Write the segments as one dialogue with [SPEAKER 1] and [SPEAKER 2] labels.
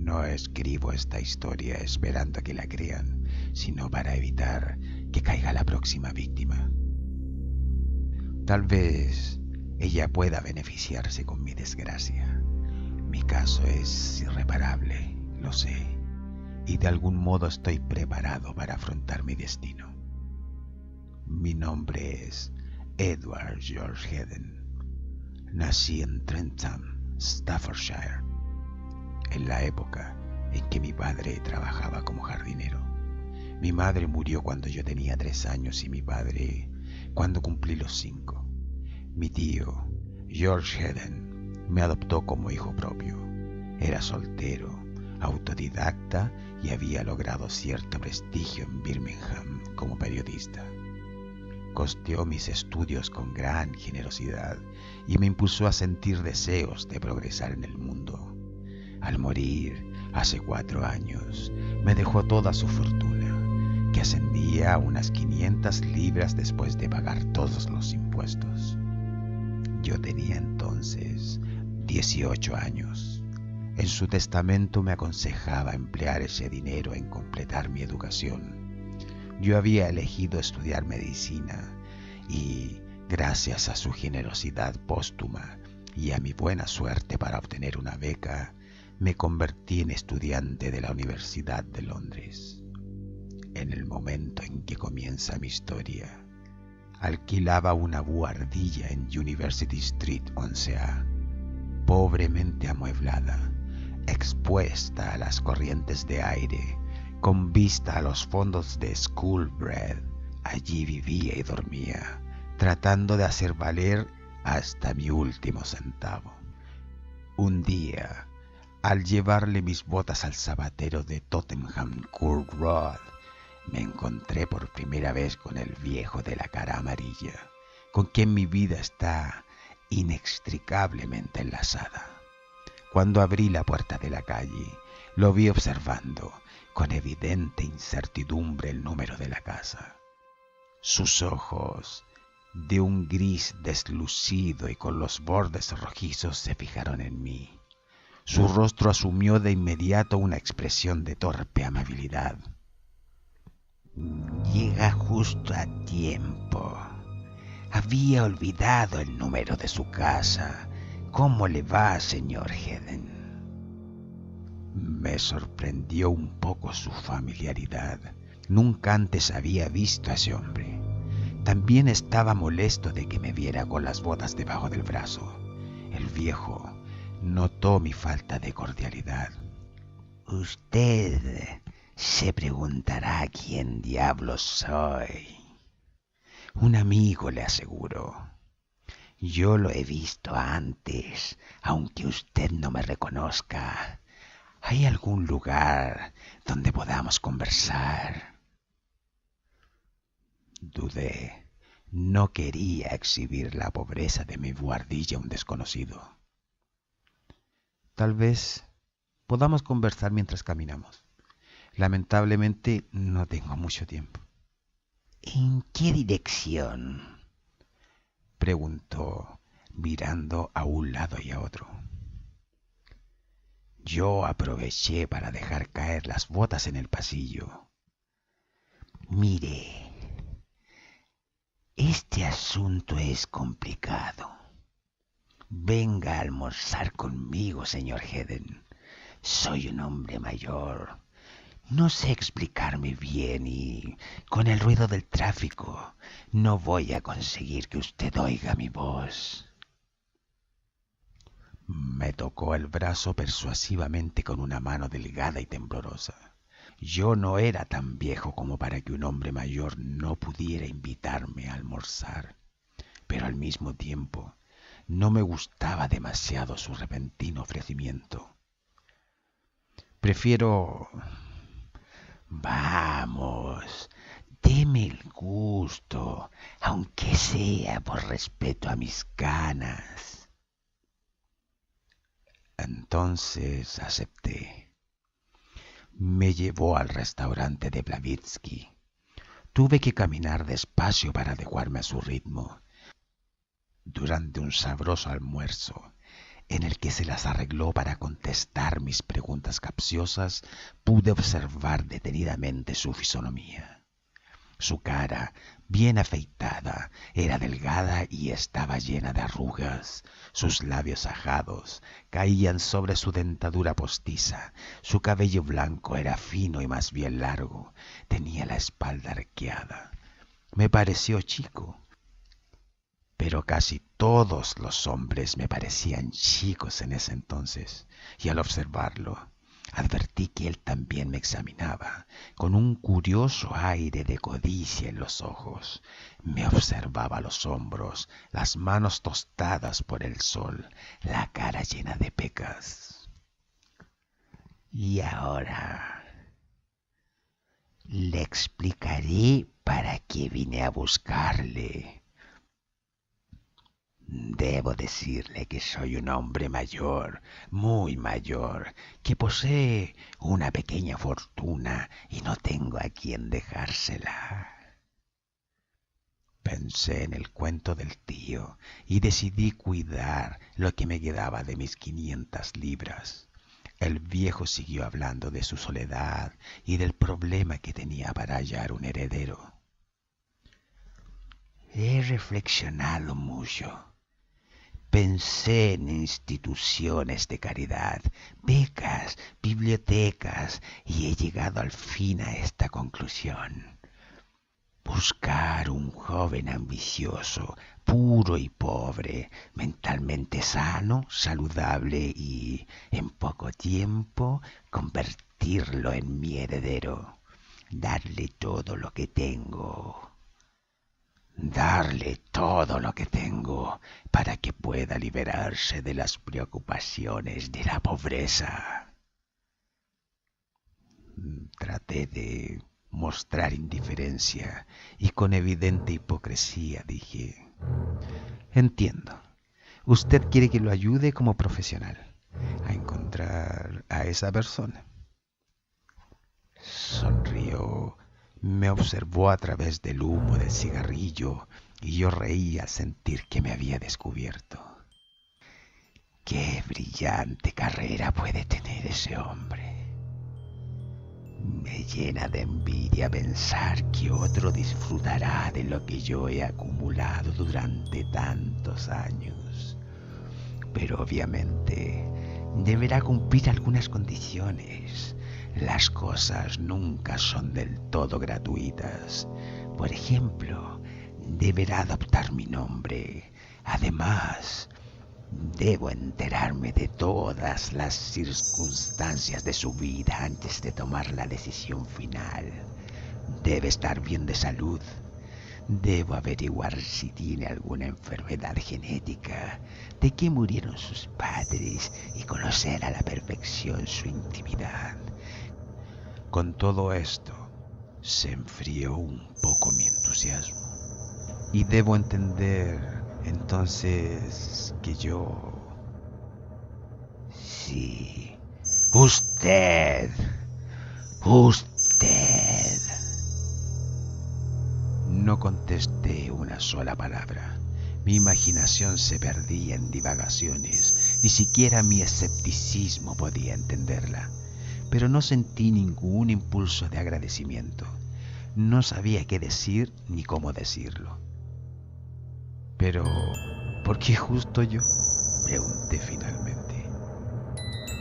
[SPEAKER 1] No escribo esta historia esperando a que la crean, sino para evitar que caiga la próxima víctima. Tal vez ella pueda beneficiarse con mi desgracia. Mi caso es irreparable, lo sé, y de algún modo estoy preparado para afrontar mi destino. Mi nombre es Edward George Hedden. Nací en Trentham, Staffordshire, en la época en que mi padre trabajaba como jardinero. Mi madre murió cuando yo tenía 3 años y mi padre cuando cumplí los 5. Mi tío, George Hedden, me adoptó como hijo propio. Era soltero, autodidacta y había logrado cierto prestigio en Birmingham como periodista. Costeó mis estudios con gran generosidad y me impulsó a sentir deseos de progresar en el mundo. Al morir, hace 4 años, me dejó toda su fortuna, que ascendía a unas 500 libras después de pagar todos los impuestos. Yo tenía entonces 18 años. En su testamento me aconsejaba emplear ese dinero en completar mi educación. Yo había elegido estudiar medicina y, gracias a su generosidad póstuma y a mi buena suerte para obtener una beca, me convertí en estudiante de la Universidad de Londres. En el momento en que comienza mi historia, alquilaba una buhardilla en University Street 11A, pobremente amueblada, expuesta a las corrientes de aire, con vista a los fondos de Schoolbred. Allí vivía y dormía, tratando de hacer valer hasta mi último centavo. Un día, al llevarle mis botas al zapatero de Tottenham Court Road, me encontré por primera vez con el viejo de la cara amarilla, con quien mi vida está inextricablemente enlazada. Cuando abrí la puerta de la calle, lo vi observando con evidente incertidumbre el número de la casa. Sus ojos, de un gris deslucido y con los bordes rojizos, se fijaron en mí. Su rostro asumió de inmediato una expresión de torpe amabilidad. Llega justo a tiempo. Había olvidado el número de su casa. ¿Cómo le va, señor Hedden? Me sorprendió un poco su familiaridad. Nunca antes había visto a ese hombre. También estaba molesto de que me viera con las botas debajo del brazo. El viejo notó mi falta de cordialidad. Usted se preguntará quién diablos soy. Un amigo, le aseguro. Yo lo he visto antes, aunque usted no me reconozca. ¿Hay algún lugar donde podamos conversar? Dudé. No quería exhibir la pobreza de mi buhardilla a un desconocido. Tal vez podamos conversar mientras caminamos. Lamentablemente no tengo mucho tiempo. ¿En qué dirección?, preguntó, mirando a un lado y a otro. Yo aproveché para dejar caer las botas en el pasillo. Mire, este asunto es complicado. Venga a almorzar conmigo, señor Hedden. Soy un hombre mayor. No sé explicarme bien y con el ruido del tráfico no voy a conseguir que usted oiga mi voz. Me tocó el brazo persuasivamente con una mano delgada y temblorosa. Yo no era tan viejo como para que un hombre mayor no pudiera invitarme a almorzar, pero al mismo tiempo no me gustaba demasiado su repentino ofrecimiento. Prefiero... Vamos, deme el gusto, aunque sea por respeto a mis canas. Entonces acepté. Me llevó al restaurante de Blavitsky. Tuve que caminar despacio para adecuarme a su ritmo. Durante un sabroso almuerzo, en el que se las arregló para contestar mis preguntas capciosas, pude observar detenidamente su fisonomía. Su cara, bien afeitada, era delgada y estaba llena de arrugas. Sus labios ajados caían sobre su dentadura postiza. Su cabello blanco era fino y más bien largo. Tenía la espalda arqueada. Me pareció chico, pero casi todos los hombres me parecían chicos en ese entonces, y al observarlo, advertí que él también me examinaba, con un curioso aire de codicia en los ojos. Me observaba los hombros, las manos tostadas por el sol, la cara llena de pecas. Y ahora le explicaré para qué vine a buscarle. Debo decirle que soy un hombre mayor, muy mayor, que posee una pequeña fortuna y no tengo a quien dejársela. Pensé en el cuento del tío y decidí cuidar lo que me quedaba de mis 500 libras. El viejo siguió hablando de su soledad y del problema que tenía para hallar un heredero. He reflexionado mucho. Pensé en instituciones de caridad, becas, bibliotecas, y he llegado al fin a esta conclusión. Buscar un joven ambicioso, puro y pobre, mentalmente sano, saludable y, en poco tiempo, convertirlo en mi heredero. Darle todo lo que tengo. Darle todo lo que tengo para que pueda liberarse de las preocupaciones de la pobreza. Traté de mostrar indiferencia y con evidente hipocresía dije: entiendo, usted quiere que lo ayude como profesional a encontrar a esa persona. Sonrió. Me observó a través del humo del cigarrillo y yo reí al sentir que me había descubierto. ¡Qué brillante carrera puede tener ese hombre! Me llena de envidia pensar que otro disfrutará de lo que yo he acumulado durante tantos años. Pero obviamente deberá cumplir algunas condiciones. Las cosas nunca son del todo gratuitas. Por ejemplo, deberá adoptar mi nombre. Además, debo enterarme de todas las circunstancias de su vida antes de tomar la decisión final. Debe estar bien de salud. Debo averiguar si tiene alguna enfermedad genética, de qué murieron sus padres y conocer a la perfección su intimidad. Con todo esto, se enfrió un poco mi entusiasmo. Y debo entender, entonces, que yo... Sí, usted. No contesté una sola palabra. Mi imaginación se perdía en divagaciones. Ni siquiera mi escepticismo podía entenderla. Pero no sentí ningún impulso de agradecimiento. No sabía qué decir ni cómo decirlo. Pero, ¿por qué justo yo?, pregunté finalmente.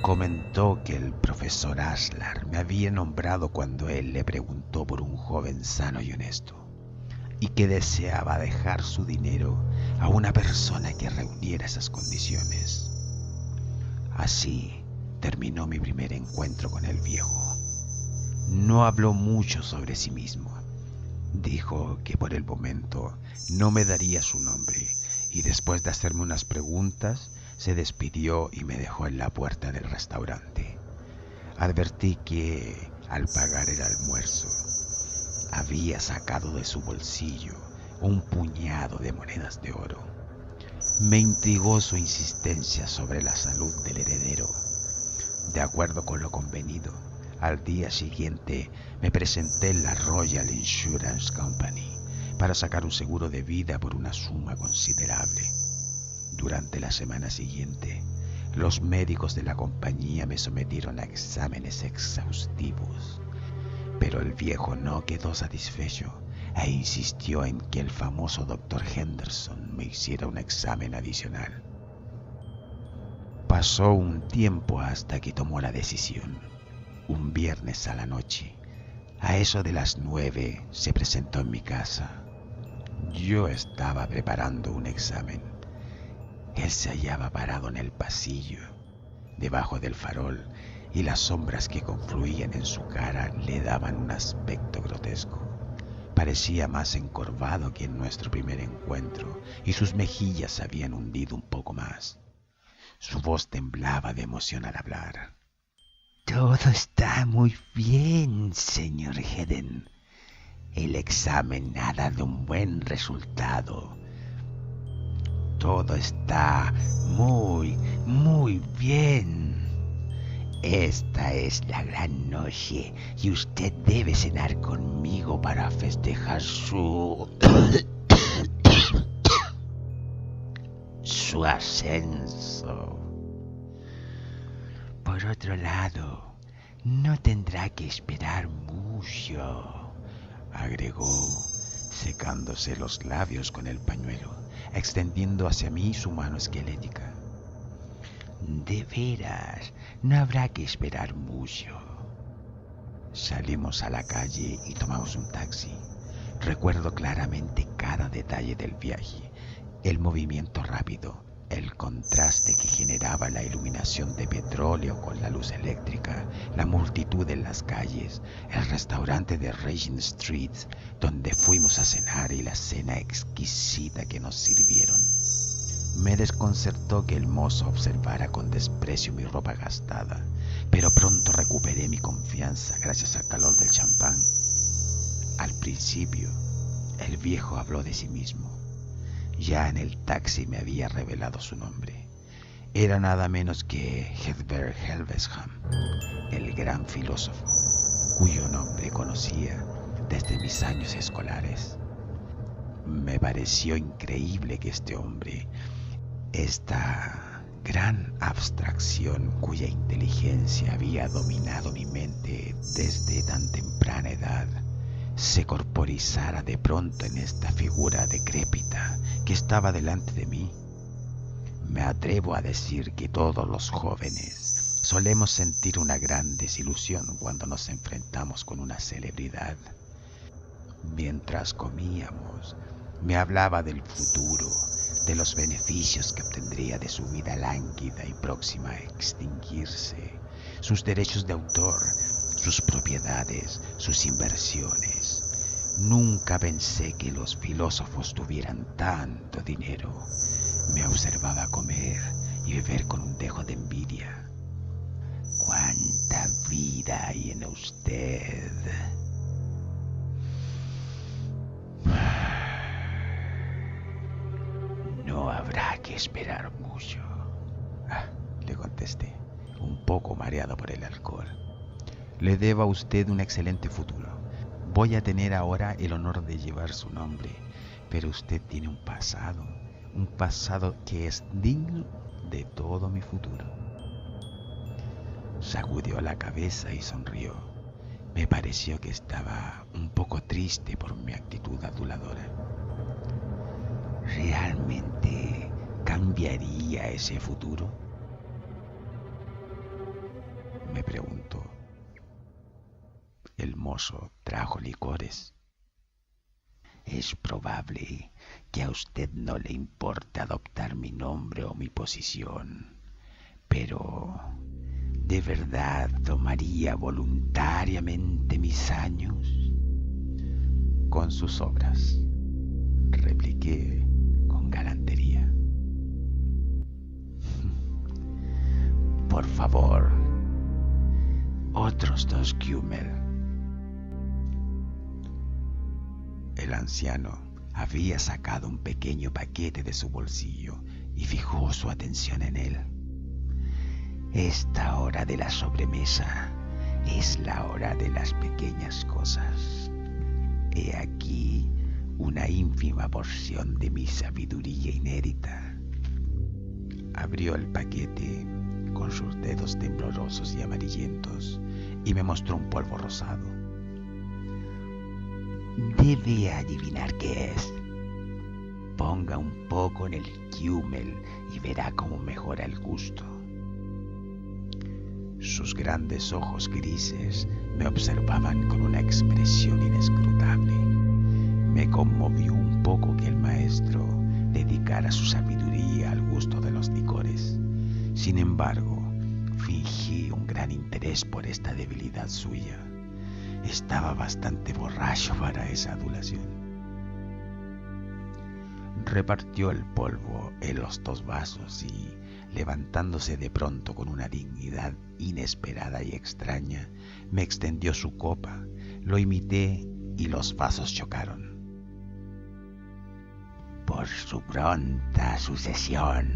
[SPEAKER 1] Comentó que el profesor Aslar me había nombrado cuando él le preguntó por un joven sano y honesto, y que deseaba dejar su dinero a una persona que reuniera esas condiciones. Así terminó mi primer encuentro con el viejo. No habló mucho sobre sí mismo. Dijo que por el momento no me daría su nombre y después de hacerme unas preguntas se despidió y me dejó en la puerta del restaurante. Advertí que al pagar el almuerzo había sacado de su bolsillo un puñado de monedas de oro. Me intrigó su insistencia sobre la salud del heredero. De acuerdo con lo convenido, al día siguiente me presenté en la Royal Insurance Company para sacar un seguro de vida por una suma considerable. Durante la semana siguiente, Los médicos de la compañía me sometieron a exámenes exhaustivos, pero el viejo no quedó satisfecho e insistió en que el famoso Dr. Henderson me hiciera un examen adicional. Pasó un tiempo hasta que tomó la decisión. Un viernes a la noche, a eso de las 9, se presentó en mi casa. Yo estaba preparando un examen. Él se hallaba parado en el pasillo, debajo del farol, y las sombras que confluían en su cara le daban un aspecto grotesco. Parecía más encorvado que en nuestro primer encuentro, y sus mejillas se habían hundido un poco más. Su voz temblaba de emoción al hablar.
[SPEAKER 2] Todo está muy bien, señor Hedden. El examen ha dado un buen resultado. Todo está muy bien. Esta es la gran noche y usted debe cenar conmigo para festejar su ascenso. Por otro lado, no tendrá que esperar mucho,
[SPEAKER 1] agregó, secándose los labios con el pañuelo, extendiendo hacia mí su mano esquelética.
[SPEAKER 2] De veras, no habrá que esperar mucho.
[SPEAKER 1] Salimos a la calle y tomamos un taxi. Recuerdo claramente cada detalle del viaje, el movimiento rápido, el contraste que generaba la iluminación de petróleo con la luz eléctrica, la multitud en las calles, el restaurante de Regent Street donde fuimos a cenar y la cena exquisita que nos sirvieron. Me desconcertó que el mozo observara con desprecio mi ropa gastada, pero pronto recuperé mi confianza gracias al calor del champán. Al principio, el viejo habló de sí mismo. Ya en el taxi me había revelado su nombre. Era nada menos que Egbert Helvesham, el gran filósofo, cuyo nombre conocía desde mis años escolares. Me pareció increíble que este hombre, esta gran abstracción cuya inteligencia había dominado mi mente desde tan temprana edad, se corporizara de pronto en esta figura decrépita que estaba delante de mí. Me atrevo a decir que todos los jóvenes solemos sentir una gran desilusión cuando nos enfrentamos con una celebridad. Mientras comíamos, me hablaba del futuro, de los beneficios que obtendría de su vida lánguida y próxima a extinguirse, sus derechos de autor, sus propiedades, sus inversiones. Nunca pensé que los filósofos tuvieran tanto dinero. Me observaba comer y beber con un dejo de envidia. ¿Cuánta vida hay en usted? No habrá que esperar mucho. Le contesté, un poco mareado por el alcohol. Le debo a usted un excelente futuro. Voy a tener ahora el honor de llevar su nombre, pero usted tiene un pasado que es digno de todo mi futuro. Sacudió la cabeza y sonrió. Me pareció que estaba un poco triste por mi actitud aduladora. ¿Realmente cambiaría ese futuro?, me preguntó. El mozo trajo licores. Es probable que a usted no le importe adoptar mi nombre o mi posición, pero ¿de verdad tomaría voluntariamente mis años? Con sus obras, repliqué con galantería. Por favor, otros 2 Kümmel. El anciano había sacado un pequeño paquete de su bolsillo y fijó su atención en él. Esta hora de la sobremesa es la hora de las pequeñas cosas. He aquí una ínfima porción de mi sabiduría inédita. Abrió el paquete con sus dedos temblorosos y amarillentos y me mostró un polvo rosado.
[SPEAKER 2] Debe adivinar qué es. Ponga un poco en el Kümmel y verá cómo mejora el gusto.
[SPEAKER 1] Sus grandes ojos grises me observaban con una expresión inescrutable. Me conmovió un poco que el maestro dedicara su sabiduría al gusto de los licores. Sin embargo, fingí un gran interés por esta debilidad suya. Estaba bastante borracho para esa adulación. Repartió el polvo en los 2 vasos y, levantándose de pronto con una dignidad inesperada y extraña, me extendió su copa, lo imité y los vasos chocaron.
[SPEAKER 2] Por su pronta sucesión,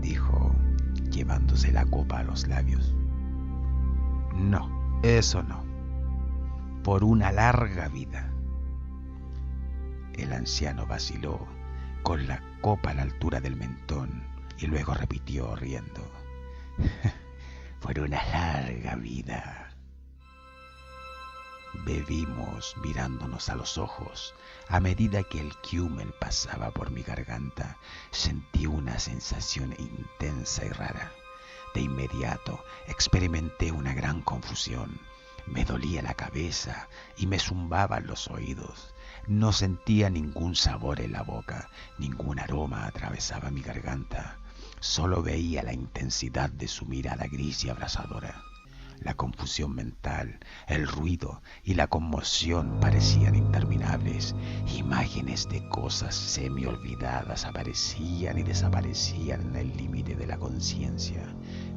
[SPEAKER 1] dijo, llevándose la copa a los labios. No, eso no. Por una larga vida. El anciano vaciló, con la copa a la altura del mentón, y luego repitió riendo.
[SPEAKER 2] Por una larga vida.
[SPEAKER 1] Bebimos mirándonos a los ojos. A medida que el Kümmel pasaba por mi garganta, sentí una sensación intensa y rara. De inmediato experimenté una gran confusión. Me dolía la cabeza y me zumbaban los oídos. No sentía ningún sabor en la boca, ningún aroma atravesaba mi garganta. Solo veía la intensidad de su mirada gris y abrasadora. La confusión mental, el ruido y la conmoción parecían interminables. Imágenes de cosas semi-olvidadas aparecían y desaparecían en el límite de la conciencia.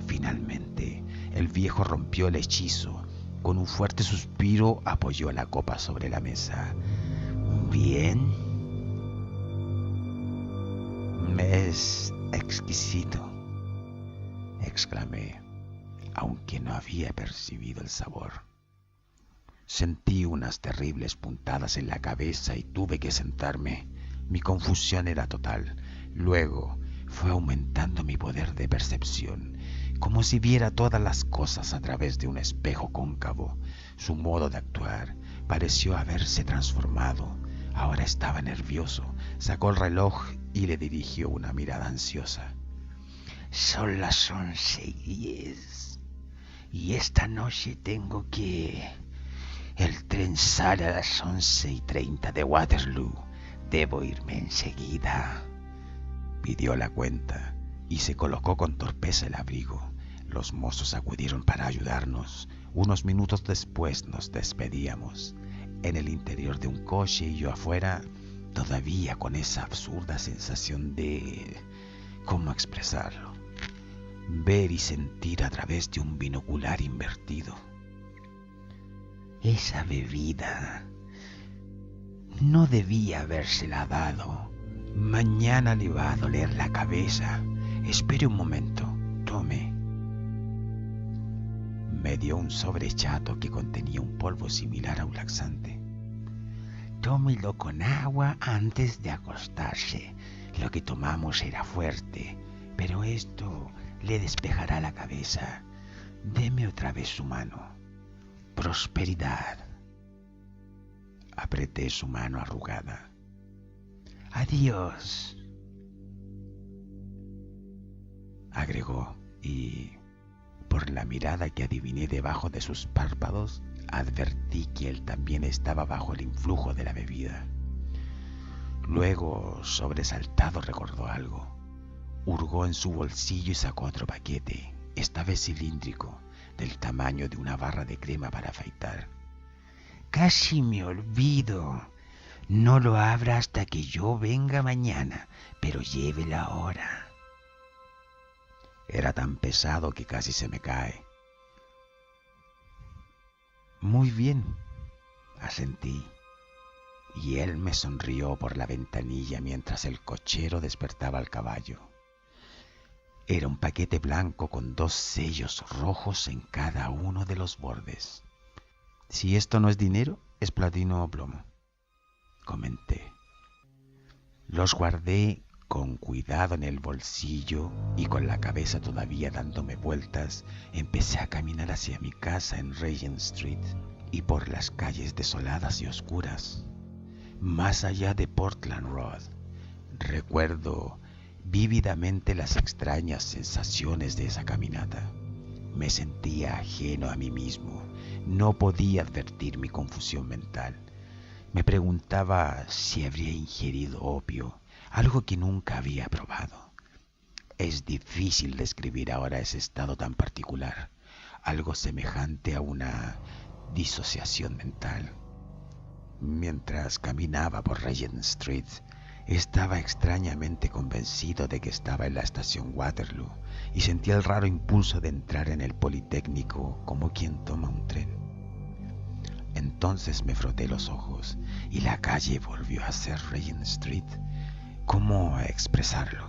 [SPEAKER 1] Finalmente, el viejo rompió el hechizo. Con un fuerte suspiro apoyó la copa sobre la mesa.
[SPEAKER 2] ¿Bien?
[SPEAKER 1] Es exquisito, exclamé, aunque no había percibido el sabor. Sentí unas terribles puntadas en la cabeza y tuve que sentarme. Mi confusión era total. Luego fue aumentando mi poder de percepción, como si viera todas las cosas a través de un espejo cóncavo. Su modo de actuar pareció haberse transformado. Ahora estaba nervioso. Sacó el reloj y le dirigió una mirada ansiosa.
[SPEAKER 2] Son las 11:10 y esta noche tengo que... El tren sale a las 11:30 de Waterloo. Debo irme enseguida.
[SPEAKER 1] Pidió la cuenta y se colocó con torpeza el abrigo. Los mozos acudieron para ayudarnos. Unos minutos después nos despedíamos. En el interior de un coche y yo afuera, todavía con esa absurda sensación de... ¿cómo expresarlo? Ver y sentir a través de un binocular invertido.
[SPEAKER 2] Esa bebida no debía habérsela dado.
[SPEAKER 1] Mañana le va a doler la cabeza. Espere un momento, tome. Me dio un sobre chato que contenía un polvo similar a un laxante.
[SPEAKER 2] Tómelo con agua antes de acostarse. Lo que tomamos era fuerte, pero esto le despejará la cabeza. Deme otra vez su mano. Prosperidad.
[SPEAKER 1] Apreté su mano arrugada.
[SPEAKER 2] Adiós,
[SPEAKER 1] agregó, y por la mirada que adiviné debajo de sus párpados, advertí que él también estaba bajo el influjo de la bebida. Luego, sobresaltado, recordó algo. Hurgó en su bolsillo y sacó otro paquete, esta vez cilíndrico, del tamaño de una barra de crema para afeitar.
[SPEAKER 2] Casi me olvido. No lo abra hasta que yo venga mañana, pero llévela ahora.
[SPEAKER 1] Era tan pesado que casi se me cae. Muy bien, asentí, y él me sonrió por la ventanilla mientras el cochero despertaba al caballo. Era un paquete blanco con 2 sellos rojos en cada uno de los bordes. Si esto no es dinero, es platino o plomo, comenté. Los guardé Con cuidado en el bolsillo y con la cabeza todavía dándome vueltas, empecé a caminar hacia mi casa en Regent Street y por las calles desoladas y oscuras, más allá de Portland Road. Recuerdo vívidamente las extrañas sensaciones de esa caminata. Me sentía ajeno a mí mismo, no podía advertir mi confusión mental. Me preguntaba si habría ingerido opio, algo que nunca había probado. Es difícil describir ahora ese estado tan particular, algo semejante a una disociación mental. Mientras caminaba por Regent Street, estaba extrañamente convencido de que estaba en la estación Waterloo y sentía el raro impulso de entrar en el Politécnico como quien toma un tren. Entonces me froté los ojos y la calle volvió a ser Regent Street. ¿Cómo expresarlo?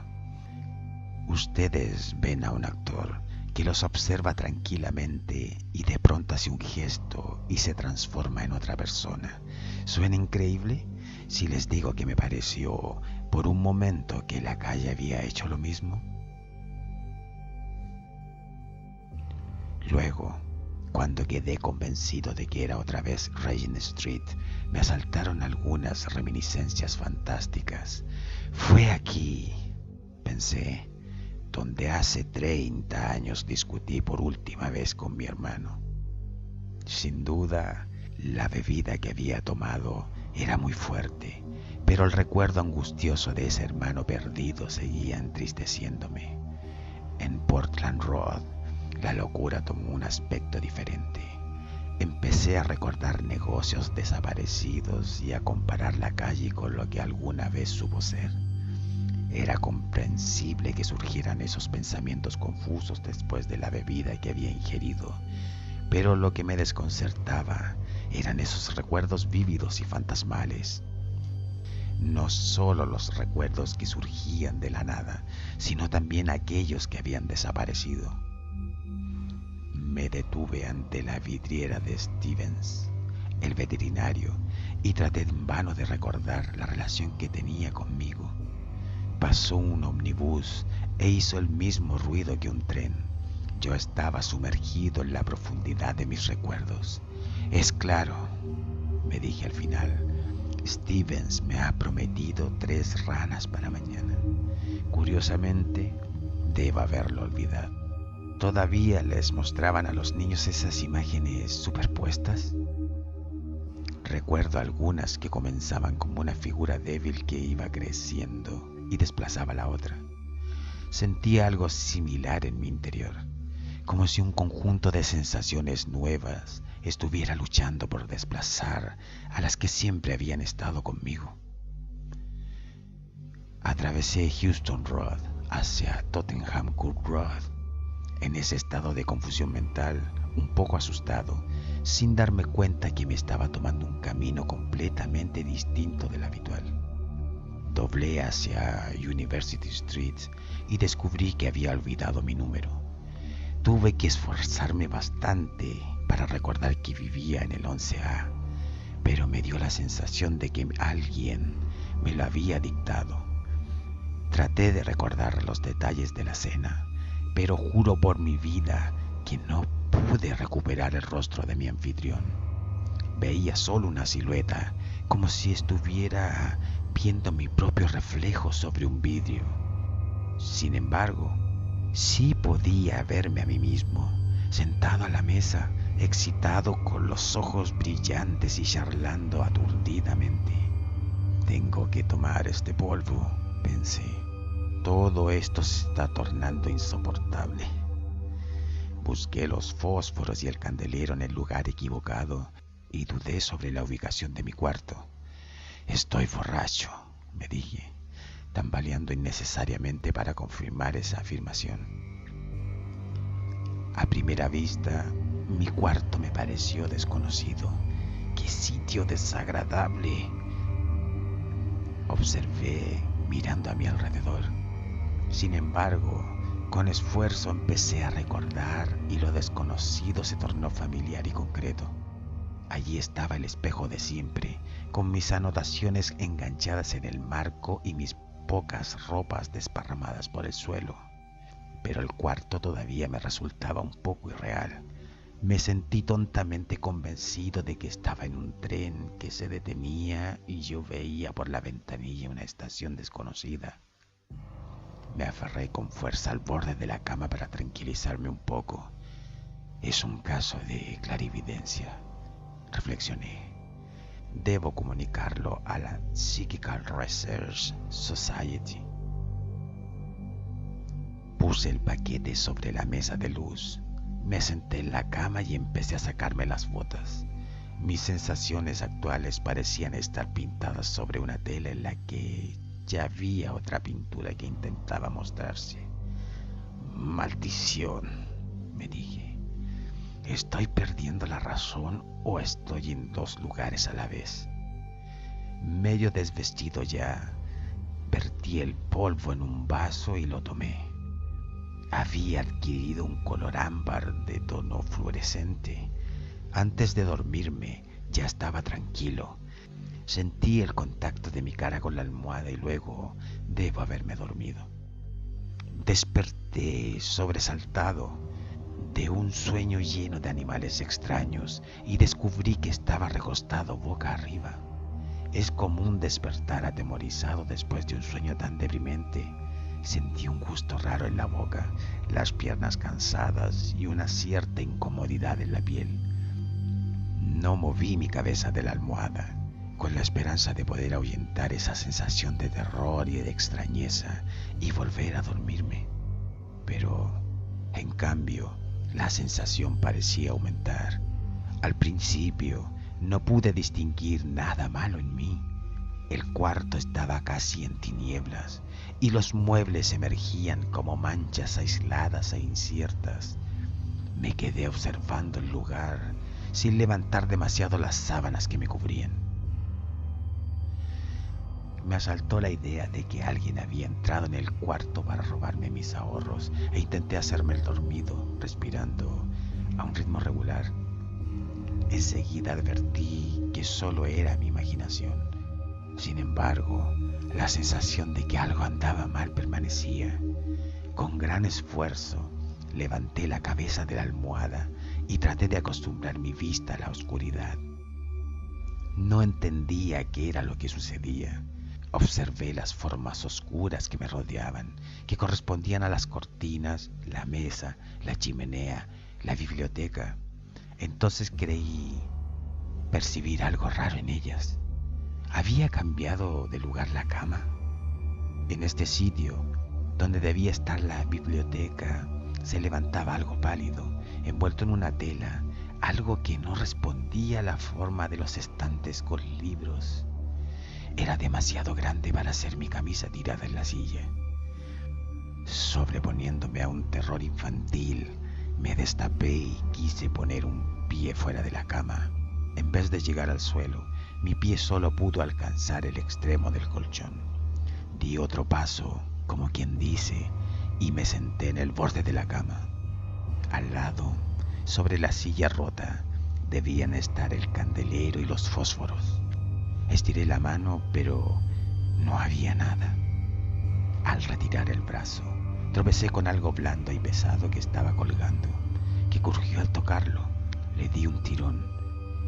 [SPEAKER 1] Ustedes ven a un actor que los observa tranquilamente y de pronto hace un gesto y se transforma en otra persona. ¿Suena increíble? Si les digo que me pareció por un momento que la calle había hecho lo mismo. Luego, cuando quedé convencido de que era otra vez Regent Street, me asaltaron algunas reminiscencias fantásticas. Fue aquí, pensé, donde hace 30 años discutí por última vez con mi hermano. Sin duda, la bebida que había tomado era muy fuerte, pero el recuerdo angustioso de ese hermano perdido seguía entristeciéndome. En Portland Road, la locura tomó un aspecto diferente. Empecé a recordar negocios desaparecidos y a comparar la calle con lo que alguna vez supo ser. Era comprensible que surgieran esos pensamientos confusos después de la bebida que había ingerido, pero lo que me desconcertaba eran esos recuerdos vívidos y fantasmales. No solo los recuerdos que surgían de la nada, sino también aquellos que habían desaparecido. Me detuve ante la vidriera de Stevens, el veterinario, y traté en vano de recordar la relación que tenía conmigo. Pasó un ómnibus e hizo el mismo ruido que un tren. Yo estaba sumergido en la profundidad de mis recuerdos. Es claro, me dije al final, Stevens me ha prometido 3 ranas para mañana. Curiosamente, debo haberlo olvidado. ¿Todavía les mostraban a los niños esas imágenes superpuestas? Recuerdo algunas que comenzaban como una figura débil que iba creciendo y desplazaba la otra. Sentía algo similar en mi interior, como si un conjunto de sensaciones nuevas estuviera luchando por desplazar a las que siempre habían estado conmigo. Atravesé Houston Road hacia Tottenham Court Road, en ese estado de confusión mental, un poco asustado, sin darme cuenta que me estaba tomando un camino completamente distinto del habitual. Doblé hacia University Street y descubrí que había olvidado mi número. Tuve que esforzarme bastante para recordar que vivía en el 11A, pero me dio la sensación de que alguien me lo había dictado. Traté de recordar los detalles de la cena, pero juro por mi vida que no pude recuperar el rostro de mi anfitrión. Veía solo una silueta, como si estuviera viendo mi propio reflejo sobre un vidrio. Sin embargo, sí podía verme a mí mismo, sentado a la mesa, excitado, con los ojos brillantes y charlando aturdidamente. Tengo que tomar este polvo, pensé. Todo esto se está tornando insoportable. Busqué los fósforos y el candelero en el lugar equivocado y dudé sobre la ubicación de mi cuarto. Estoy borracho, me dije, tambaleando innecesariamente para confirmar esa afirmación. A primera vista, mi cuarto me pareció desconocido. ¡Qué sitio desagradable!, observé mirando a mi alrededor. Sin embargo, con esfuerzo empecé a recordar y lo desconocido se tornó familiar y concreto. Allí estaba el espejo de siempre, con mis anotaciones enganchadas en el marco y mis pocas ropas desparramadas por el suelo. Pero el cuarto todavía me resultaba un poco irreal. Me sentí tontamente convencido de que estaba en un tren que se detenía y yo veía por la ventanilla una estación desconocida. Me aferré con fuerza al borde de la cama para tranquilizarme un poco. Es un caso de clarividencia, reflexioné. Debo comunicarlo a la Psychical Research Society. Puse el paquete sobre la mesa de luz. Me senté en la cama y empecé a sacarme las botas. Mis sensaciones actuales parecían estar pintadas sobre una tela en la que ya había otra pintura que intentaba mostrarse. Maldición, me dije. ¿Estoy perdiendo la razón o estoy en dos lugares a la vez? Medio desvestido ya, vertí el polvo en un vaso y lo tomé. Había adquirido un color ámbar de tono fluorescente. Antes de dormirme ya estaba tranquilo. Sentí el contacto de mi cara con la almohada y luego debo haberme dormido. Desperté sobresaltado de un sueño lleno de animales extraños y descubrí que estaba recostado boca arriba. Es común despertar atemorizado después de un sueño tan deprimente. Sentí un gusto raro en la boca, las piernas cansadas y una cierta incomodidad en la piel. No moví mi cabeza de la almohada, con la esperanza de poder ahuyentar esa sensación de terror y de extrañeza y volver a dormirme. Pero, en cambio, la sensación parecía aumentar. Al principio no pude distinguir nada malo en mí. El cuarto estaba casi en tinieblas y los muebles emergían como manchas aisladas e inciertas. Me quedé observando el lugar sin levantar demasiado las sábanas que me cubrían. Me asaltó la idea de que alguien había entrado en el cuarto para robarme mis ahorros e intenté hacerme el dormido, respirando a un ritmo regular. Enseguida advertí que solo era mi imaginación. Sin embargo, la sensación de que algo andaba mal permanecía. Con gran esfuerzo, levanté la cabeza de la almohada y traté de acostumbrar mi vista a la oscuridad. No entendía qué era lo que sucedía. Observé las formas oscuras que me rodeaban, que correspondían a las cortinas, la mesa, la chimenea, la biblioteca. Entonces creí percibir algo raro en ellas. ¿Había cambiado de lugar la cama? En este sitio, donde debía estar la biblioteca, se levantaba algo pálido, envuelto en una tela, algo que no respondía a la forma de los estantes con libros. Era demasiado grande para ser mi camisa tirada en la silla. Sobreponiéndome a un terror infantil, me destapé y quise poner un pie fuera de la cama. En vez de llegar al suelo, mi pie solo pudo alcanzar el extremo del colchón. Di otro paso, como quien dice, y me senté en el borde de la cama. Al lado, sobre la silla rota, debían estar el candelero y los fósforos. Estiré la mano, pero no había nada. Al retirar el brazo, tropecé con algo blando y pesado que estaba colgando, que crujió al tocarlo. Le di un tirón.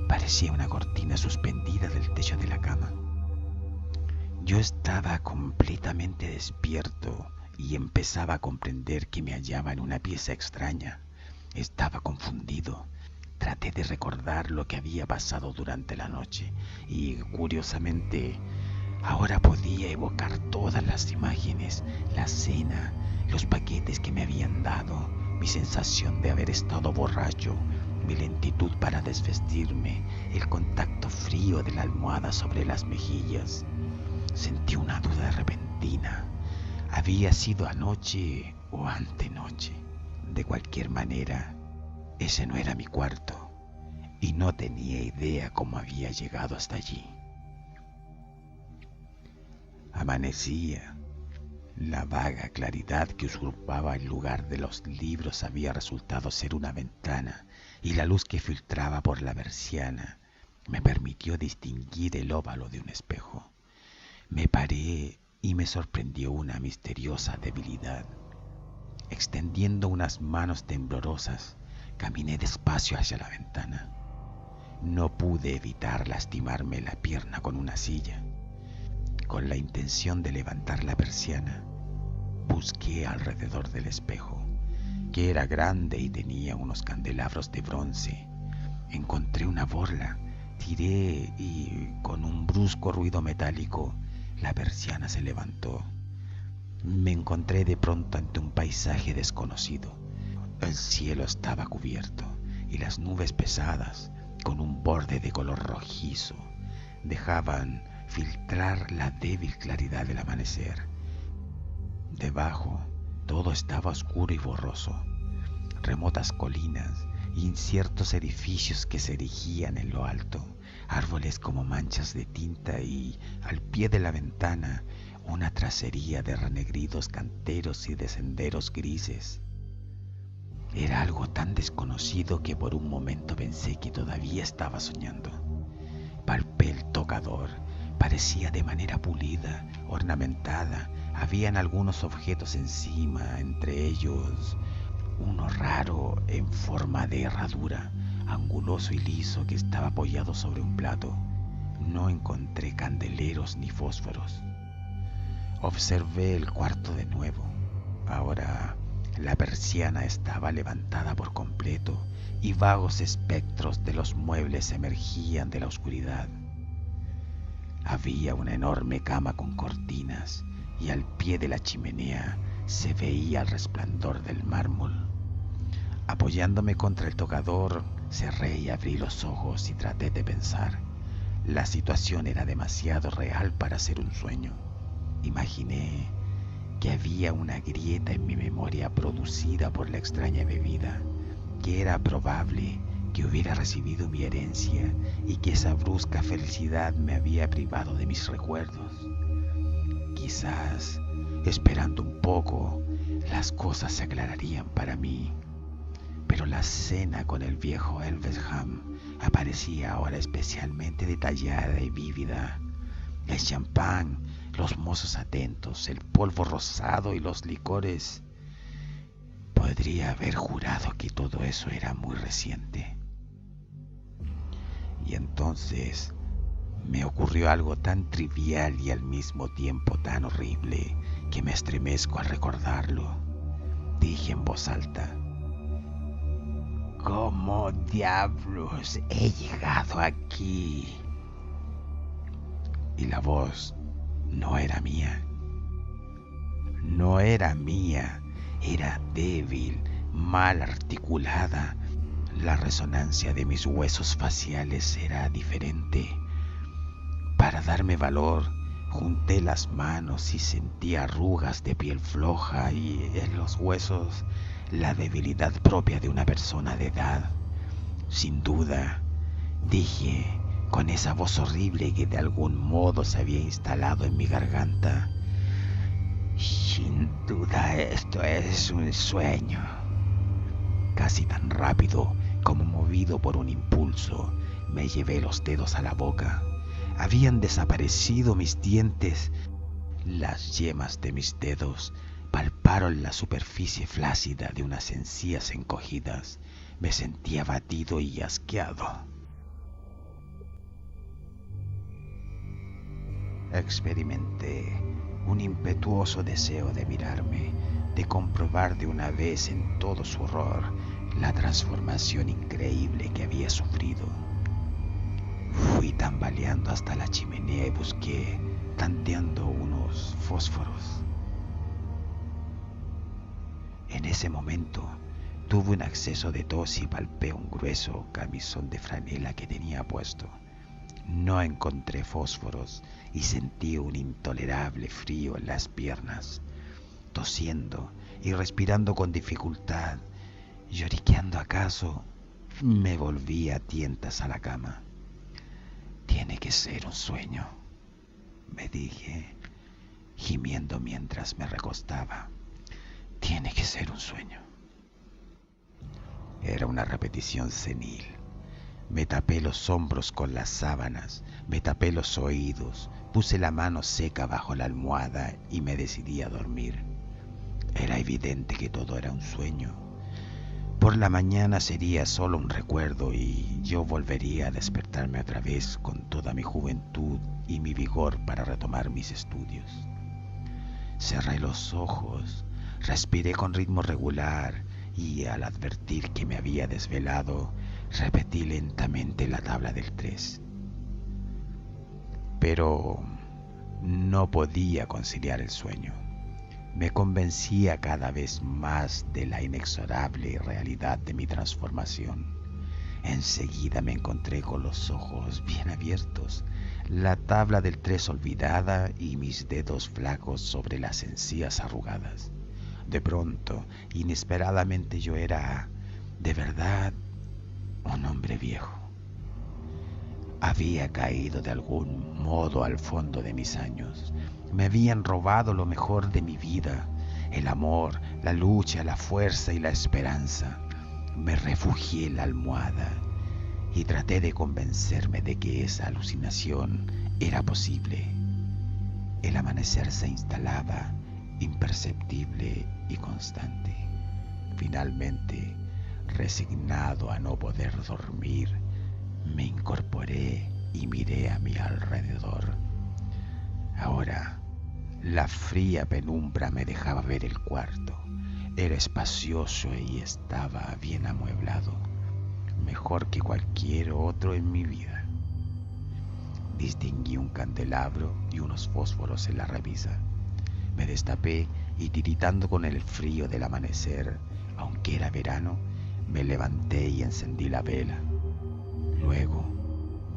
[SPEAKER 1] Parecía una cortina suspendida del techo de la cama. Yo estaba completamente despierto y empezaba a comprender que me hallaba en una pieza extraña. Estaba confundido. Traté de recordar lo que había pasado durante la noche y, curiosamente, ahora podía evocar todas las imágenes, la cena, los paquetes que me habían dado, mi sensación de haber estado borracho, mi lentitud para desvestirme, el contacto frío de la almohada sobre las mejillas. Sentí una duda repentina. ¿Había sido anoche o antenoche? De cualquier manera, ese no era mi cuarto y no tenía idea cómo había llegado hasta allí. Amanecía. La vaga claridad que usurpaba el lugar de los libros había resultado ser una ventana, y la luz que filtraba por la persiana me permitió distinguir el óvalo de un espejo. Me paré y me sorprendió una misteriosa debilidad. Extendiendo unas manos temblorosas, caminé despacio hacia la ventana. No pude evitar lastimarme la pierna con una silla. Con la intención de levantar la persiana, busqué alrededor del espejo, que era grande y tenía unos candelabros de bronce. Encontré una borla, tiré y con un brusco ruido metálico, la persiana se levantó. Me encontré de pronto ante un paisaje desconocido. El cielo estaba cubierto y las nubes pesadas, con un borde de color rojizo, dejaban filtrar la débil claridad del amanecer. Debajo todo estaba oscuro y borroso. Remotas colinas, inciertos edificios que se erigían en lo alto, árboles como manchas de tinta y, al pie de la ventana, una tracería de renegridos canteros y de senderos grises. Era algo tan desconocido que por un momento pensé que todavía estaba soñando. Palpé el tocador. Parecía de manera pulida, ornamentada. Habían algunos objetos encima, entre ellos uno raro en forma de herradura, anguloso y liso, que estaba apoyado sobre un plato. No encontré candeleros ni fósforos. Observé el cuarto de nuevo. Ahora la persiana estaba levantada por completo y vagos espectros de los muebles emergían de la oscuridad. Había una enorme cama con cortinas y al pie de la chimenea se veía el resplandor del mármol. Apoyándome contra el tocador, cerré y abrí los ojos y traté de pensar. La situación era demasiado real para ser un sueño. Imaginé que había una grieta en mi memoria producida por la extraña bebida, que era probable que hubiera recibido mi herencia y que esa brusca felicidad me había privado de mis recuerdos. Quizás, esperando un poco, las cosas se aclararían para mí. Pero la cena con el viejo Elvesham aparecía ahora especialmente detallada y vívida. El champán, los mozos atentos, el polvo rosado y los licores. Podría haber jurado que todo eso era muy reciente. Y entonces me ocurrió algo tan trivial y al mismo tiempo tan horrible que me estremezco al recordarlo. Dije en voz alta: ¿cómo diablos he llegado aquí? Y la voz no era mía. No era mía, era débil, mal articulada. La resonancia de mis huesos faciales era diferente. Para darme valor, junté las manos y sentí arrugas de piel floja y en los huesos la debilidad propia de una persona de edad. Sin duda, dije con esa voz horrible que de algún modo se había instalado en mi garganta: sin duda esto es un sueño. Casi tan rápido como movido por un impulso, me llevé los dedos a la boca. Habían desaparecido mis dientes. Las yemas de mis dedos palparon la superficie flácida de unas encías encogidas. Me sentí abatido y asqueado. Experimenté un impetuoso deseo de mirarme, de comprobar de una vez en todo su horror la transformación increíble que había sufrido. Fui tambaleando hasta la chimenea y busqué, tanteando unos fósforos. En ese momento tuve un acceso de tos y palpé un grueso camisón de franela que tenía puesto. No encontré fósforos y sentí un intolerable frío en las piernas. Tosiendo y respirando con dificultad, lloriqueando acaso, me volví a tientas a la cama. Tiene que ser un sueño, me dije, gimiendo mientras me recostaba. Tiene que ser un sueño. Era una repetición senil. Me tapé los hombros con las sábanas, me tapé los oídos, Puse la mano seca bajo la almohada y me decidí a dormir. Era evidente que todo era un sueño. Por la mañana sería solo un recuerdo y yo volvería a despertarme otra vez con toda mi juventud y mi vigor para retomar mis estudios. Cerré los ojos, respiré con ritmo regular y al advertir que me había desvelado, repetí lentamente la tabla del 3. Pero no podía conciliar el sueño. Me convencía cada vez más de la inexorable realidad de mi transformación. Enseguida me encontré con los ojos bien abiertos, la tabla del 3 olvidada y mis dedos flacos sobre las encías arrugadas. De pronto, inesperadamente yo era, de verdad, un hombre viejo. Había caído de algún modo al fondo de mis años. Me habían robado lo mejor de mi vida, el amor, la lucha, la fuerza y la esperanza. Me refugié en la almohada y traté de convencerme de que esa alucinación era posible. El amanecer se instalaba, imperceptible y constante. Finalmente, resignado a no poder dormir, me incorporé y miré a mi alrededor. Ahora, la fría penumbra me dejaba ver el cuarto. Era espacioso y estaba bien amueblado, mejor que cualquier otro en mi vida. Distinguí un candelabro y unos fósforos en la repisa. Me destapé y, tiritando con el frío del amanecer, aunque era verano, me levanté y encendí la vela. Luego,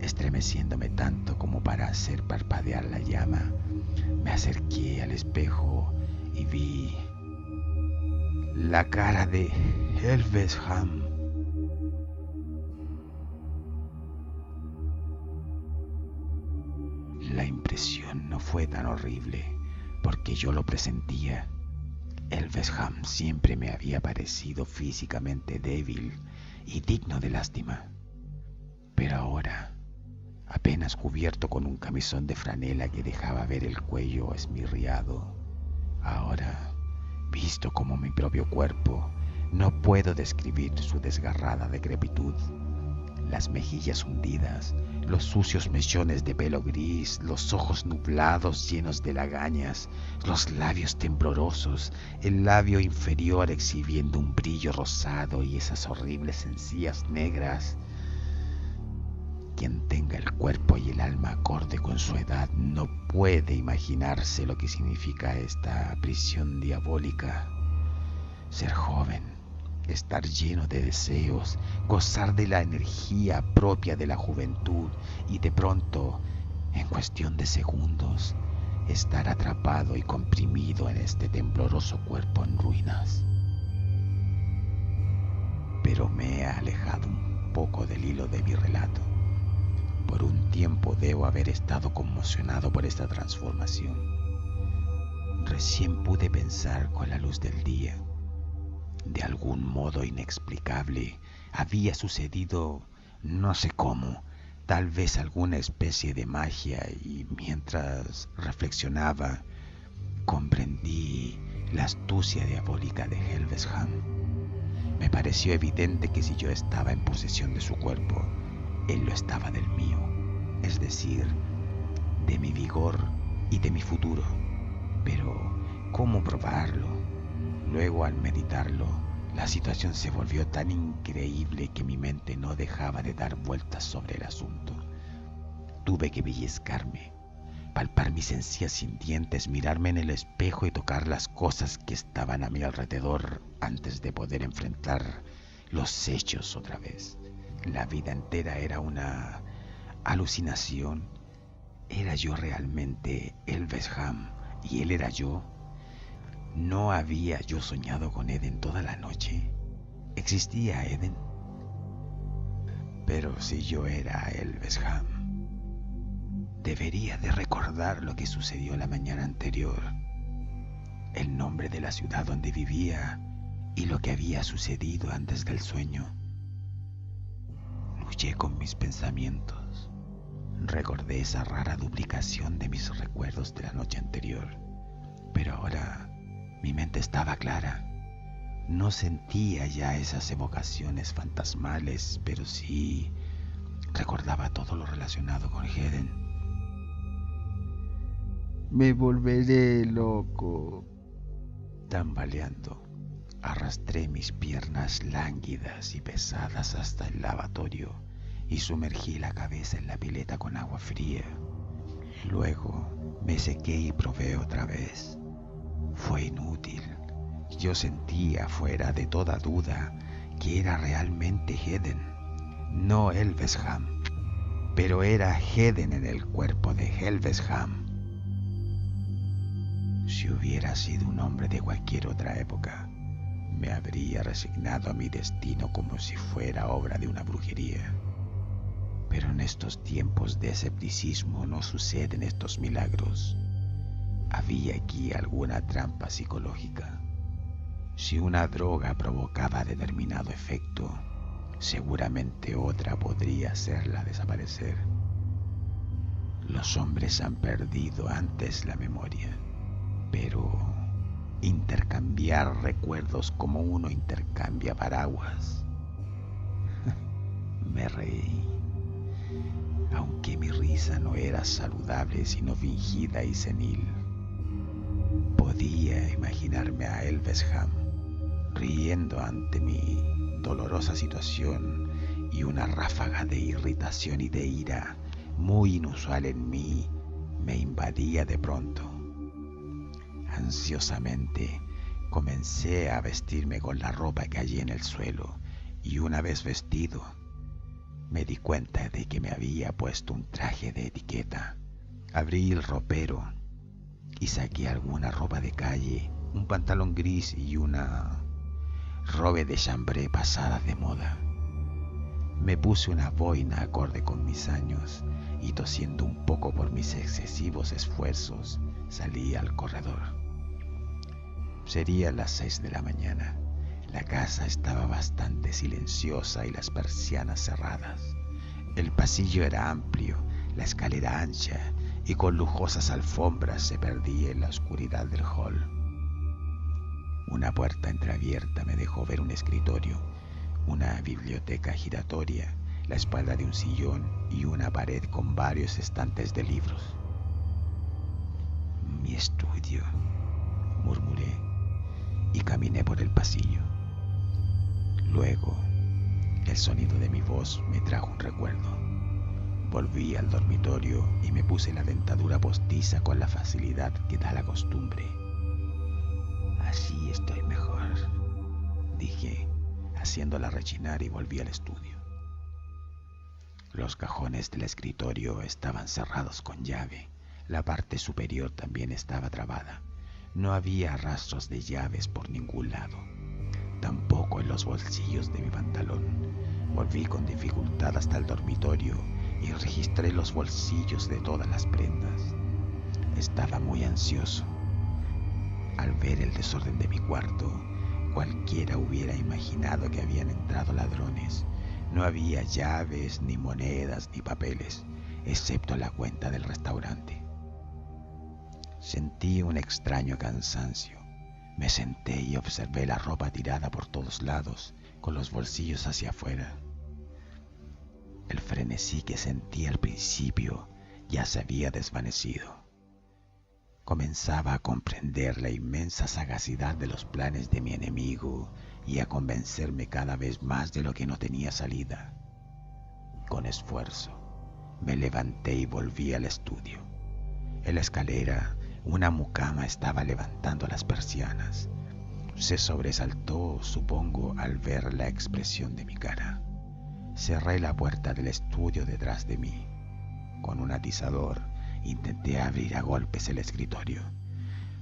[SPEAKER 1] estremeciéndome tanto como para hacer parpadear la llama, me acerqué al espejo y vi la cara de Elvesham. La impresión no fue tan horrible, porque yo lo presentía. Elvesham siempre me había parecido físicamente débil y digno de lástima. Pero ahora, apenas cubierto con un camisón de franela que dejaba ver el cuello esmirriado, ahora, visto como mi propio cuerpo, no puedo describir su desgarrada decrepitud. Las mejillas hundidas, los sucios mechones de pelo gris, los ojos nublados llenos de lagañas, los labios temblorosos, el labio inferior exhibiendo un brillo rosado y esas horribles encías negras. Quien tenga el cuerpo y el alma acorde con su edad no puede imaginarse lo que significa esta prisión diabólica. Ser joven, estar lleno de deseos, gozar de la energía propia de la juventud y de pronto, en cuestión de segundos, estar atrapado y comprimido en este tembloroso cuerpo en ruinas. Pero me he alejado un poco del hilo de mi relato. Por un tiempo debo haber estado conmocionado por esta transformación. Recién pude pensar con la luz del día. De algún modo inexplicable había sucedido, no sé cómo, tal vez alguna especie de magia, y mientras reflexionaba, comprendí la astucia diabólica de Elvesham. Me pareció evidente que si yo estaba en posesión de su cuerpo, él lo estaba del mío, es decir, de mi vigor y de mi futuro. Pero, ¿cómo probarlo? Luego, al meditarlo, la situación se volvió tan increíble que mi mente no dejaba de dar vueltas sobre el asunto. Tuve que pellizcarme, palpar mis encías sin dientes, mirarme en el espejo y tocar las cosas que estaban a mi alrededor antes de poder enfrentar los hechos otra vez. La vida entera era una alucinación. ¿Era yo realmente Elvesham y él era yo? ¿No había yo soñado con Eden toda la noche? ¿Existía Eden? Pero si yo era Elvesham, debería de recordar lo que sucedió la mañana anterior, el nombre de la ciudad donde vivía y lo que había sucedido antes del sueño. Luché con mis pensamientos. Recordé esa rara duplicación de mis recuerdos de la noche anterior, pero ahora mi mente estaba clara. No sentía ya esas evocaciones fantasmales, pero sí recordaba todo lo relacionado con Heden.
[SPEAKER 2] Me volveré loco.
[SPEAKER 1] Tambaleando, arrastré mis piernas lánguidas y pesadas hasta el lavatorio y sumergí la cabeza en la pileta con agua fría. Luego me sequé y probé otra vez. Fue inútil. Yo sentía fuera de toda duda que era realmente Heden, no Elvesham, pero era Heden en el cuerpo de Elvesham. Si hubiera sido un hombre de cualquier otra época, me habría resignado a mi destino como si fuera obra de una brujería. Pero en estos tiempos de escepticismo no suceden estos milagros. Había aquí alguna trampa psicológica. Si una droga provocaba determinado efecto, seguramente otra podría hacerla desaparecer. Los hombres han perdido antes la memoria, pero intercambiar recuerdos como uno intercambia paraguas. Me reí, aunque mi risa no era saludable sino fingida y senil. Podía imaginarme a Elvesham riendo ante mi dolorosa situación y una ráfaga de irritación y de ira muy inusual en mí me invadía de pronto. Ansiosamente comencé a vestirme con la ropa que hallé en el suelo y una vez vestido me di cuenta de que me había puesto un traje de etiqueta. Abrí el ropero y saqué alguna ropa de calle, un pantalón gris y una robe de chambré pasada de moda. Me puse una boina acorde con mis años y tosiendo un poco por mis excesivos esfuerzos, salí al corredor. Sería las 6 de la mañana. La casa estaba bastante silenciosa y las persianas cerradas. El pasillo era amplio, la escalera ancha y con lujosas alfombras se perdía en la oscuridad del hall. Una puerta entreabierta me dejó ver un escritorio, una biblioteca giratoria, la espalda de un sillón y una pared con varios estantes de libros. Mi estudio, murmuré y caminé por el pasillo. Luego, el sonido de mi voz me trajo un recuerdo. Volví al dormitorio y me puse la dentadura postiza con la facilidad que da la costumbre. Así estoy mejor, dije, haciéndola rechinar, y volví al estudio. Los cajones del escritorio estaban cerrados con llave. La parte superior también estaba trabada. No había rastros de llaves por ningún lado, tampoco en los bolsillos de mi pantalón. Volví con dificultad hasta el dormitorio y registré los bolsillos de todas las prendas. Estaba muy ansioso. Al ver el desorden de mi cuarto, cualquiera hubiera imaginado que habían entrado ladrones. No había llaves, ni monedas, ni papeles, excepto la cuenta del restaurante. Sentí un extraño cansancio. Me senté y observé la ropa tirada por todos lados, con los bolsillos hacia afuera. El frenesí que sentí al principio ya se había desvanecido. Comenzaba a comprender la inmensa sagacidad de los planes de mi enemigo y a convencerme cada vez más de lo que no tenía salida. Con esfuerzo, me levanté y volví al estudio. En la escalera, una mucama estaba levantando las persianas. Se sobresaltó, supongo, al ver la expresión de mi cara. Cerré la puerta del estudio detrás de mí. Con un atizador, intenté abrir a golpes el escritorio.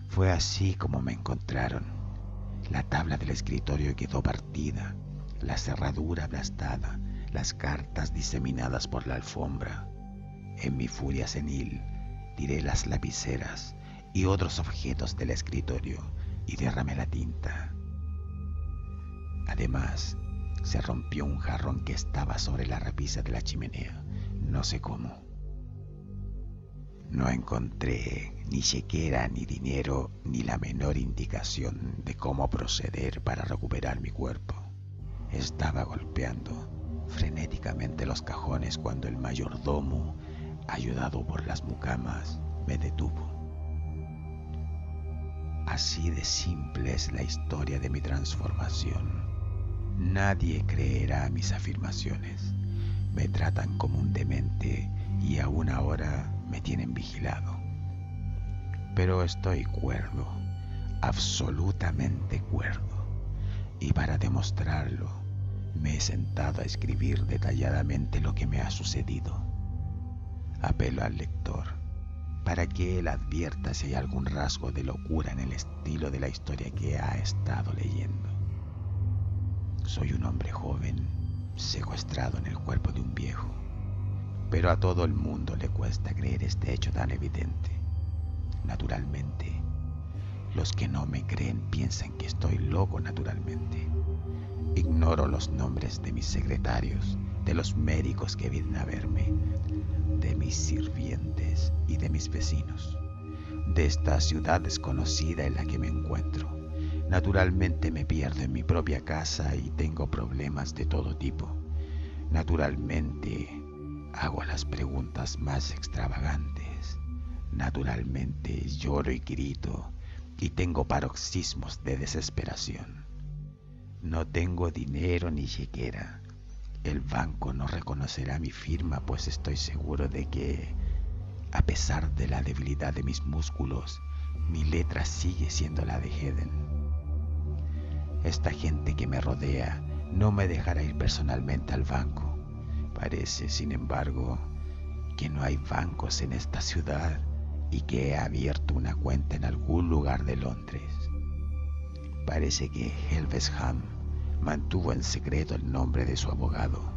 [SPEAKER 1] Fue así como me encontraron. La tabla del escritorio quedó partida, la cerradura aplastada, las cartas diseminadas por la alfombra. En mi furia senil, tiré las lapiceras y otros objetos del escritorio y derramé la tinta. Además, se rompió un jarrón que estaba sobre la repisa de la chimenea. No sé cómo. No encontré ni chequera, ni dinero, ni la menor indicación de cómo proceder para recuperar mi cuerpo. Estaba golpeando frenéticamente los cajones cuando el mayordomo, ayudado por las mucamas, me detuvo. Así de simple es la historia de mi transformación. Nadie creerá mis afirmaciones. Me tratan como un demente y aún ahora me tienen vigilado. Pero estoy cuerdo, absolutamente cuerdo. Y para demostrarlo, me he sentado a escribir detalladamente lo que me ha sucedido. Apelo al lector para que él advierta si hay algún rasgo de locura en el estilo de la historia que ha estado leyendo. Soy un hombre joven, secuestrado en el cuerpo de un viejo, pero a todo el mundo le cuesta creer este hecho tan evidente. Naturalmente, los que no me creen piensan que estoy loco naturalmente. Ignoro los nombres de mis secretarios, de los médicos que vienen a verme, de mis sirvientes y de mis vecinos, de esta ciudad desconocida en la que me encuentro. Naturalmente me pierdo en mi propia casa y tengo problemas de todo tipo. Naturalmente hago las preguntas más extravagantes. Naturalmente lloro y grito y tengo paroxismos de desesperación. No tengo dinero ni chequera. El banco no reconocerá mi firma, pues estoy seguro de que, a pesar de la debilidad de mis músculos, mi letra sigue siendo la de Heden. Esta gente que me rodea no me dejará ir personalmente al banco. Parece, sin embargo, que no hay bancos en esta ciudad y que he abierto una cuenta en algún lugar de Londres. Parece que Helvesham mantuvo en secreto el nombre de su abogado.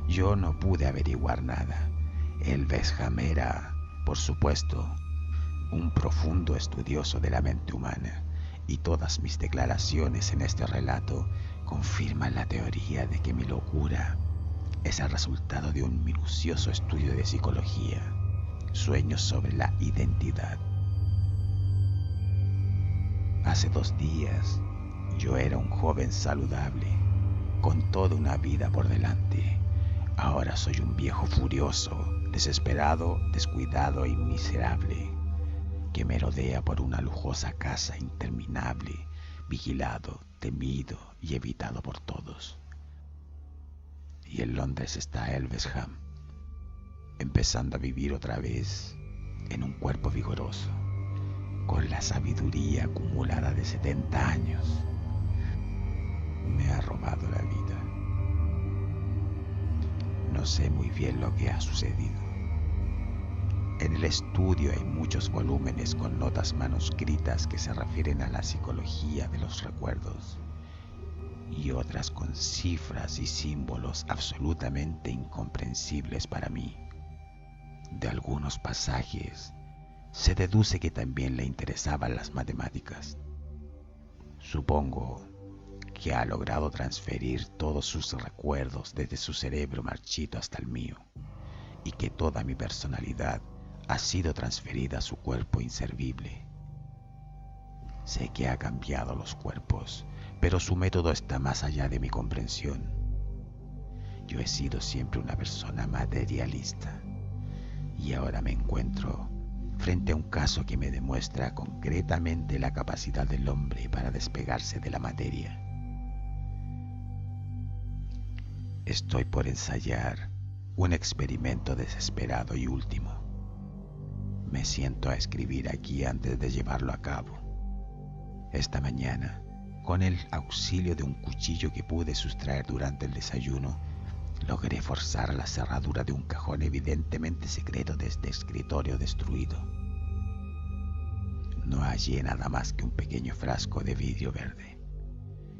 [SPEAKER 1] Yo no pude averiguar nada. Helvesham era, por supuesto, un profundo estudioso de la mente humana, y todas mis declaraciones en este relato confirman la teoría de que mi locura es el resultado de un minucioso estudio de psicología, sueños sobre la identidad. Hace 2 días yo era un joven saludable, con toda una vida por delante. Ahora soy un viejo furioso, desesperado, descuidado y miserable, que merodea por una lujosa casa interminable, vigilado, temido y evitado por todos. Y en Londres está Helvesham, empezando a vivir otra vez en un cuerpo vigoroso, con la sabiduría acumulada de 70 años. Me ha robado la vida. No sé muy bien lo que ha sucedido. En el estudio hay muchos volúmenes con notas manuscritas que se refieren a la psicología de los recuerdos y otras con cifras y símbolos absolutamente incomprensibles para mí. De algunos pasajes se deduce que también le interesaban las matemáticas. Supongo que ha logrado transferir todos sus recuerdos desde su cerebro marchito hasta el mío, y que toda mi personalidad ha sido transferida a su cuerpo inservible. Sé que ha cambiado los cuerpos, pero su método está más allá de mi comprensión. Yo he sido siempre una persona materialista, y ahora me encuentro frente a un caso que me demuestra concretamente la capacidad del hombre para despegarse de la materia. Estoy por ensayar un experimento desesperado y último. Me siento a escribir aquí antes de llevarlo a cabo. Esta mañana, con el auxilio de un cuchillo que pude sustraer durante el desayuno, logré forzar la cerradura de un cajón evidentemente secreto de este escritorio destruido. No hallé nada más que un pequeño frasco de vidrio verde,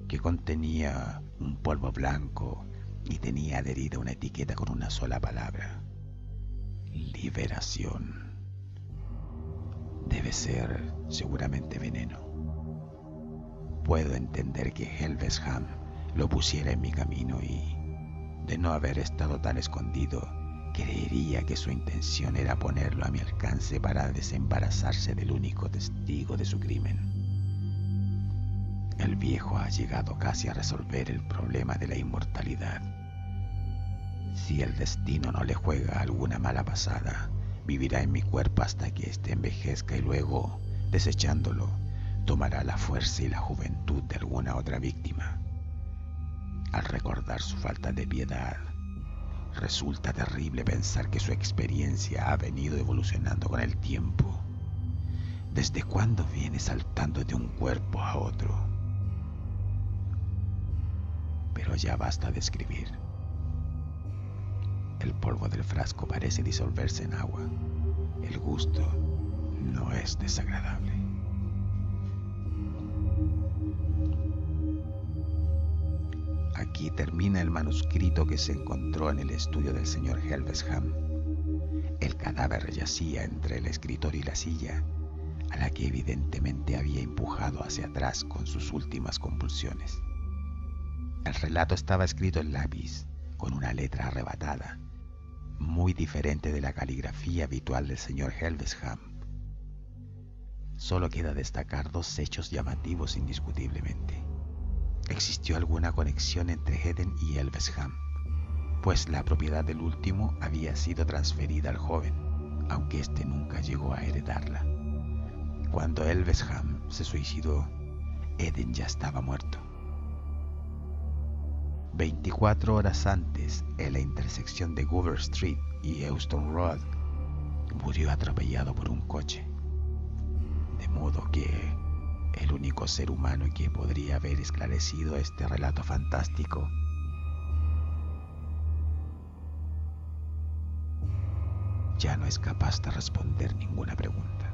[SPEAKER 1] que contenía un polvo blanco y tenía adherida una etiqueta con una sola palabra: liberación. Debe ser seguramente veneno. Puedo entender que Helvesham lo pusiera en mi camino y, de no haber estado tan escondido, creería que su intención era ponerlo a mi alcance para desembarazarse del único testigo de su crimen. El viejo ha llegado casi a resolver el problema de la inmortalidad. Si el destino no le juega alguna mala pasada, vivirá en mi cuerpo hasta que éste envejezca y luego, desechándolo, tomará la fuerza y la juventud de alguna otra víctima. Al recordar su falta de piedad, resulta terrible pensar que su experiencia ha venido evolucionando con el tiempo. ¿Desde cuándo viene saltando de un cuerpo a otro? Pero ya basta de escribir. El polvo del frasco parece disolverse en agua. El gusto no es desagradable. Aquí termina el manuscrito que se encontró en el estudio del señor Helvesham. El cadáver yacía entre el escritorio y la silla, a la que evidentemente había empujado hacia atrás con sus últimas convulsiones. El relato estaba escrito en lápiz, con una letra arrebatada, muy diferente de la caligrafía habitual del señor Helvesham. Solo queda destacar dos hechos llamativos indiscutiblemente. Existió alguna conexión entre Eden y Helvesham, pues la propiedad del último había sido transferida al joven, aunque éste nunca llegó a heredarla. Cuando Helvesham se suicidó, Eden ya estaba muerto. 24 horas antes, en la intersección de Goover Street y Euston Road, murió atropellado por un coche. De modo que el único ser humano que podría haber esclarecido este relato fantástico ya no es capaz de responder ninguna pregunta.